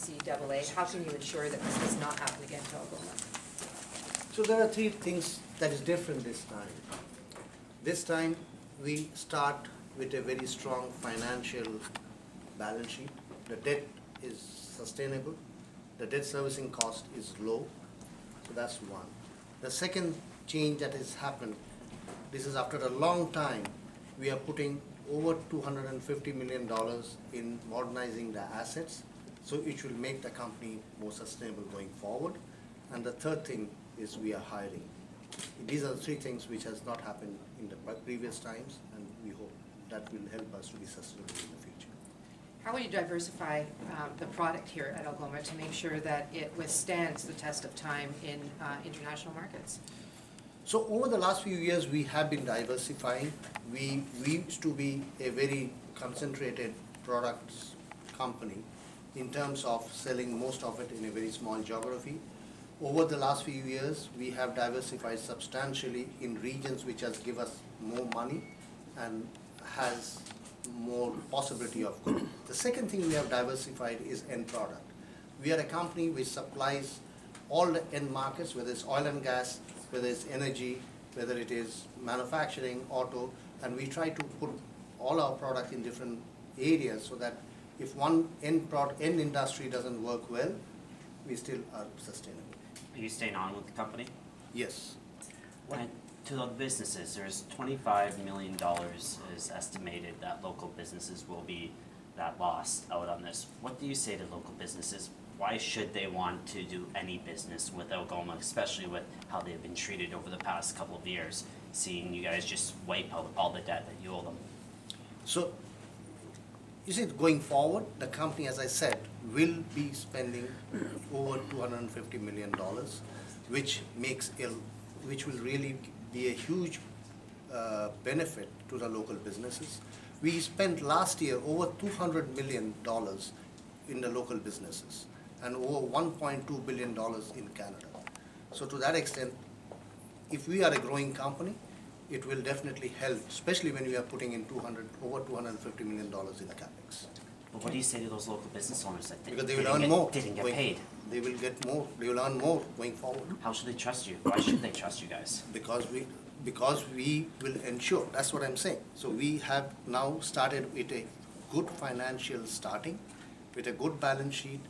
NCAA. How can you ensure that this does not happen again to Algoma? So there are three things that is different this time. This time we start with a very strong financial balance sheet. The debt is sustainable. The debt servicing cost is low. So that's one. The second change that has happened, this is after a long time, we are putting over $250 million in modernizing the assets, so it will make the company more sustainable going forward. And the third thing is we are hiring. These are the three things which has not happened in the previous times, and we hope that will help us to be sustainable in the future. How will you diversify the product here at Algoma to make sure that it withstands the test of time in international markets? So over the last few years, we have been diversifying. We used to be a very concentrated products company in terms of selling most of it in a very small geography. Over the last few years, we have diversified substantially in regions which has given us more money and has more possibility of growth. The second thing we have diversified is end product. We are a company which supplies all the end markets, whether it's oil and gas, whether it's energy, whether it is manufacturing, auto, and we try to put all our products in different areas so that if one end industry doesn't work well, we still are sustainable. Are you staying on with the company? Yes. And to the businesses, there's $25 million is estimated that local businesses will be that lost out on this. What do you say to local businesses? Why should they want to do any business with Algoma, especially with how they've been treated over the past couple of years, seeing you guys just wipe out all the debt that you owe them? So, you see, going forward, the company, as I said, will be spending over $250 million, which will really be a huge benefit to the local businesses. We spent last year over $200 million in the local businesses and over $1.2 billion in Canada. So to that extent, if we are a growing company, it will definitely help, especially when we are putting in over $250 million in capex. But what do you say to those local business owners that Because they will earn more. didn't get paid? They will get more. They will earn more going forward. How should they trust you? Why should they trust you guys? Because we will ensure. That's what I'm saying. So we have now started with a good financial starting, with a good balance sheet.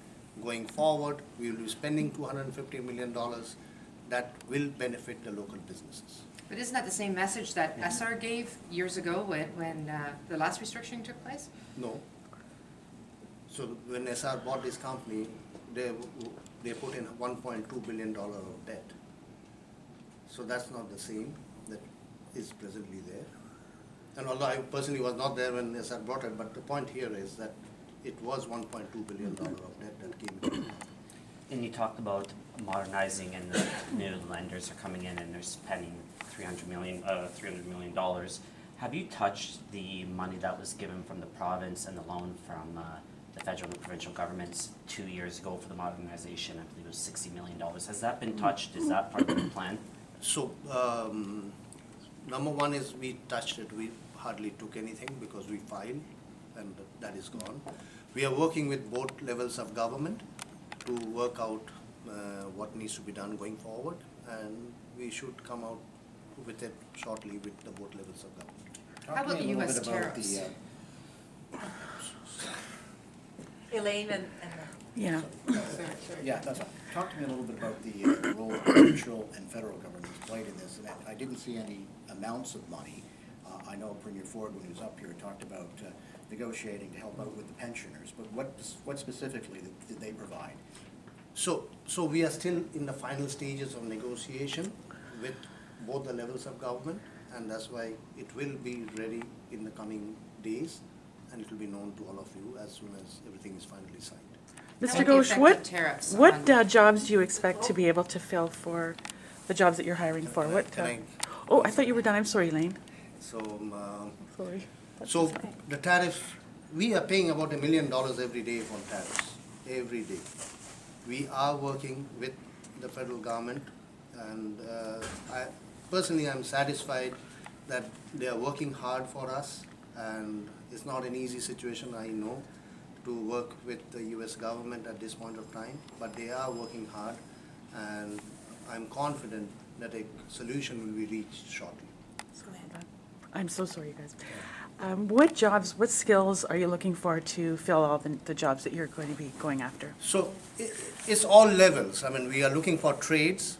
Going forward, we will be spending $250 million that will benefit the local businesses. But isn't that the same message that SR gave years ago when the last restructuring took place? No. So when SR bought this company, they put in $1.2 billion of debt. So that's not the same that is presently there. And although I personally was not there when SR brought it, but the point here is that it was $1.2 billion of debt that came in. And you talked about modernizing, and the new lenders are coming in and they're spending $300 million. Have you touched the money that was given from the province and the loan from the federal and provincial governments 2 years ago for the modernization? I believe it was $60 million. Has that been touched? Is that part of the plan? So, number one is we touched it. We hardly took anything because we filed and that is gone. We are working with both levels of government to work out what needs to be done going forward, and we should come out with it shortly with the both levels of government. How about the U.S. tariffs? Elaine and Yeah. sorry. Yeah, that's right. Talk to me a little bit about the role provincial and federal governments played in this. And I didn't see any amounts of money. I know Premier Ford, when he was up here, talked about negotiating to help out with the pensioners. But what specifically did they provide? So we are still in the final stages of negotiation with both the levels of government, and that's why it will be ready in the coming days, and it will be known to all of you as soon as everything is finally signed. How Mr. about the Ghosh, effect of tariffs what on- jobs do you expect to be able to fill for the jobs that you're hiring for? Oh, I thought you were done. I'm sorry, Elaine. So, Sorry. so the tariffs, we are paying about $1 million every day on tariffs, every day. We are working with the federal government, and personally I'm satisfied that they are working hard for us, and it's not an easy situation, I know, to work with the US government at this point of time, but they are working hard, and I'm confident that a solution will be reached shortly. I'm so sorry, you guys. What jobs, what skills are you looking for to fill all the jobs that you're going to be going after? So it's all levels. I mean, we are looking for trades,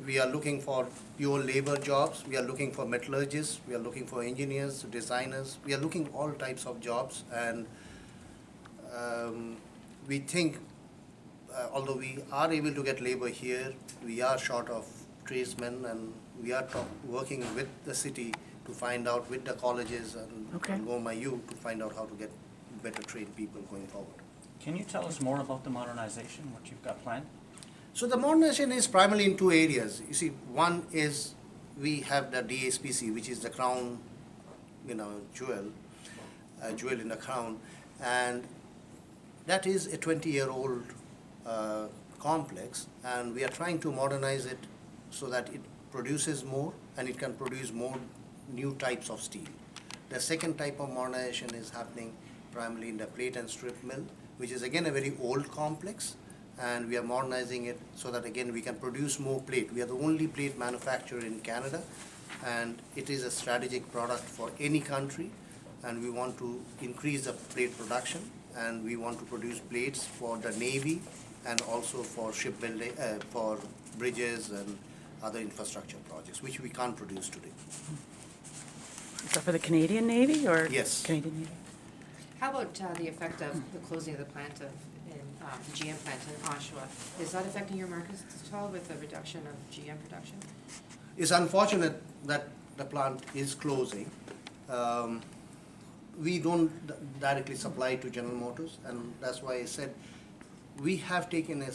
we are looking for pure labor jobs, we are looking for metallurgists, we are looking for engineers, designers, we are looking all types of jobs, and we think, although we are able to get labor here, we are short of tradesmen, and we are working with the city to find out with the colleges and Okay. Algoma U to find out how to get better trained people going forward. Can you tell us more about the modernization, what you've got planned? So the modernization is primarily in two areas. You see, one is we have the DSPC, which is the crown, jewel in the crown, and that is a 20-year-old complex, and we are trying to modernize it so that it produces more and it can produce more new types of steel. The second type of modernization is happening primarily in the plate and strip mill, which is again a very old complex, and we are modernizing it so that again we can produce more plate. We are the only plate manufacturer in Canada, and it is a strategic product for any country, and we want to increase the plate production, and we want to produce plates for the Navy and also for shipbuilding, for bridges and other infrastructure projects, which we can't produce today. Is that for the Canadian Navy or? Yes. Canadian Navy? How about the effect of the closing of the plant the GM plant in Oshawa? Is that affecting your markets at all with the reduction of GM production? It's unfortunate that the plant is closing. We don't directly supply to General Motors, and that's why I said we have taken a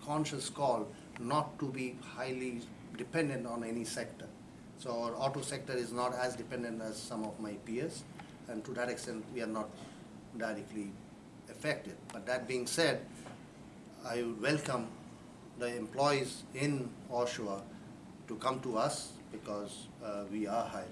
conscious call not to be highly dependent on any sector. So our auto sector is not as dependent as some of my peers, and to that extent we are not directly affected. But that being said, I would welcome the employees in Oshawa to come to us because we are hiring.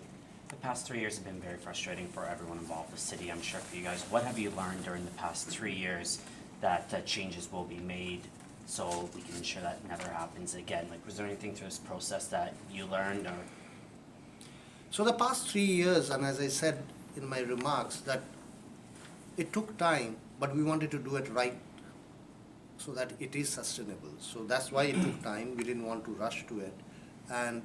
The past 3 years have been very frustrating for everyone involved, the city, I'm sure for you guys. What have you learned during the past 3 years that changes will be made so we can ensure that never happens again? Like, was there anything through this process that you learned, or? So the past 3 years, and as I said in my remarks, that it took time, but we wanted to do it right so that it is sustainable. So that's why it took time. We didn't want to rush to it. And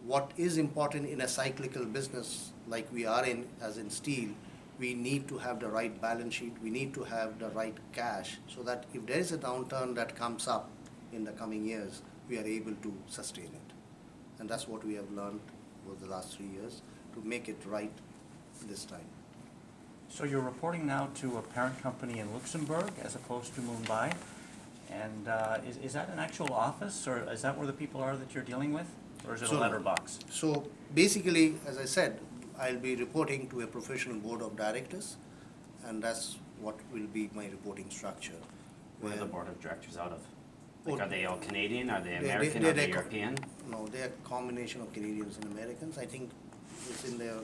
what is important in a cyclical business like we are in, as in steel, we need to have the right balance sheet. We need to have the right cash so that if there is a downturn that comes up in the coming years, we are able to sustain it. And that's what we have learned over the last 3 years to make it right this time. So you're reporting now to a parent company in Luxembourg as opposed to Mumbai? And is that an actual office, or is that where the people are that you're dealing with? Or is it a letterbox? So basically, as I said, I'll be reporting to a professional board of directors, and that's what will be my reporting structure. Where are the board of directors out of? Like, Oh, are they all Canadian, are they they- American, they- are they they- European? No, they're a combination of Canadians and Americans. I think it's in there,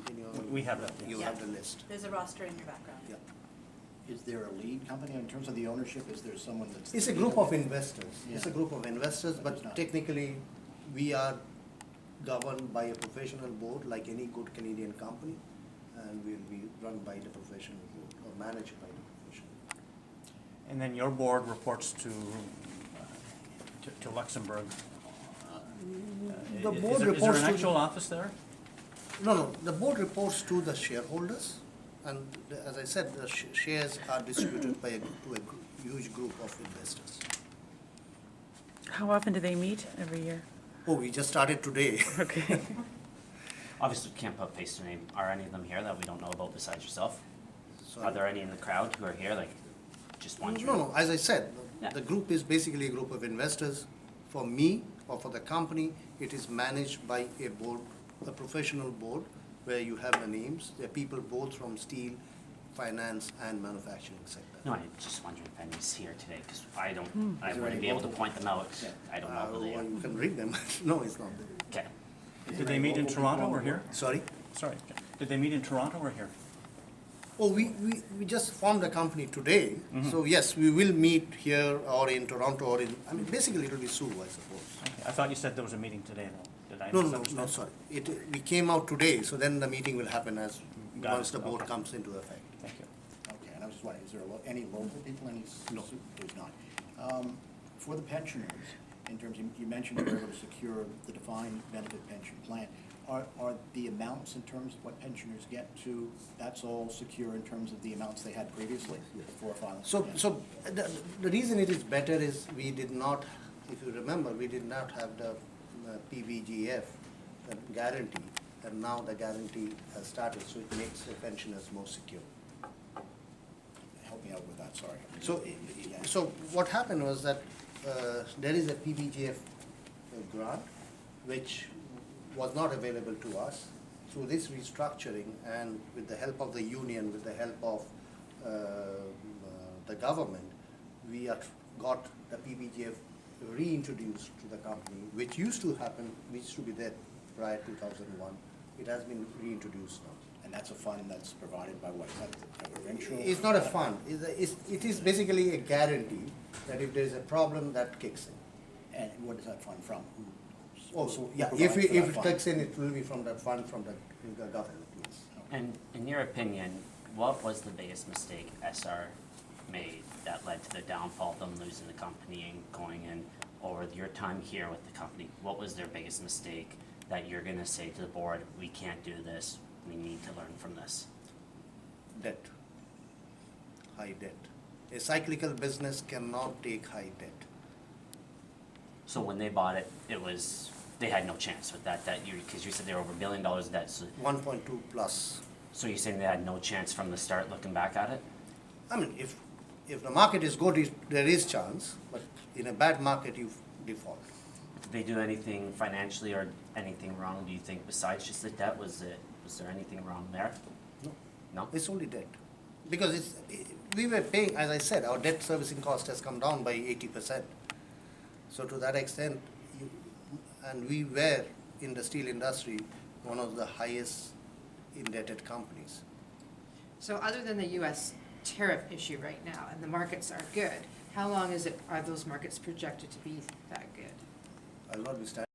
in your. We have that, You yes. have the list. There's a roster in your background. Yeah. Is there a lead company in terms of the ownership? Is there someone that's? It's a group of investors. It's a Yeah. group of investors, It's but not- technically, we are governed by a professional board, like any good Canadian company, and we'll be run by the professional board, or managed by the professional board. And then your board reports to Luxembourg. The Is board there reports an to- actual office there? No, the board reports to the shareholders, and as I said, the shares are distributed to a huge group of investors. How often do they meet every year? Oh, we just started today. Okay. Obviously, we can't put face to name. Are any of them here that we don't know about besides yourself? Sorry. Are there any in the crowd who are here, like, just wondering? No, as I said, Yeah. the group is basically a group of investors. For me, or for the company, it is managed by a board, a professional board, where you have the names. There are people both from steel, finance, and manufacturing sector. No, I'm just wondering if anybody's here today, because I Is there wouldn't any be able to local- point them out. Yeah. I don't know who they Well, are. you can ring them. No, it's not. Okay. Did they meet in Toronto or here? Sorry? Sorry. Did they meet in Toronto or here? Oh, we just formed a company today, so yes, we will meet here or in Toronto or in, I mean, basically it'll be Sioux, I suppose. Okay, I thought you said there was a meeting today, though. Did I No, misunderstand? sorry. We came out today, so then the meeting will happen as, Got it, once the board okay. comes into effect. Thank you. Okay, and I was just wondering, is there any local people, No. There's not. For the pensioners, in terms, you mentioned you were able to secure the defined benefit pension plan. Are the amounts in terms of what pensioners get to, that's all secure in terms of the amounts they had previously before filing? So the reason it is better is we did not, if you remember, we did not have the PBGF, the guarantee, and now the guarantee has started, so it makes the pensioners more secure. Help me out with that, sorry. So what happened was that there is a PBGF grant which was not available to us. Through this restructuring and with the help of the union, with the help of the government, we got the PBGF reintroduced to the company, which used to happen, which used to be there prior to 2001. It has been reintroduced now. And that's a fund that's provided by what? Is that a provincial? It's not a fund. It is basically a guarantee that if there is a problem, that kicks in. And what is that fund from? Who? Also, who yeah, provides if for that it fund? kicks in, it will be from the fund from the government, yes. And in your opinion, what was the biggest mistake SR made that led to the downfall of them losing the company and going in over your time here with the company? What was their biggest mistake that you're gonna say to the board, we can't do this, we need to learn from this? Debt. High debt. A cyclical business cannot take high debt. So when they bought it, they had no chance with that because you said they were over $1 billion in debt, so 1.2 plus. so you're saying they had no chance from the start looking back at it? I mean, if the market is good, there is chance, but in a bad market, you default. Did they do anything financially or anything wrong, do you think, besides just the debt? Was there anything wrong there? No, No? it's only debt. Because we were paying, as I said, our debt servicing cost has come down by 80%. So to that extent, and we were in the steel industry, one of the highest indebted companies. So other than the US tariff issue right now, and the markets are good, how long are those markets projected to be that good? I'll not be standing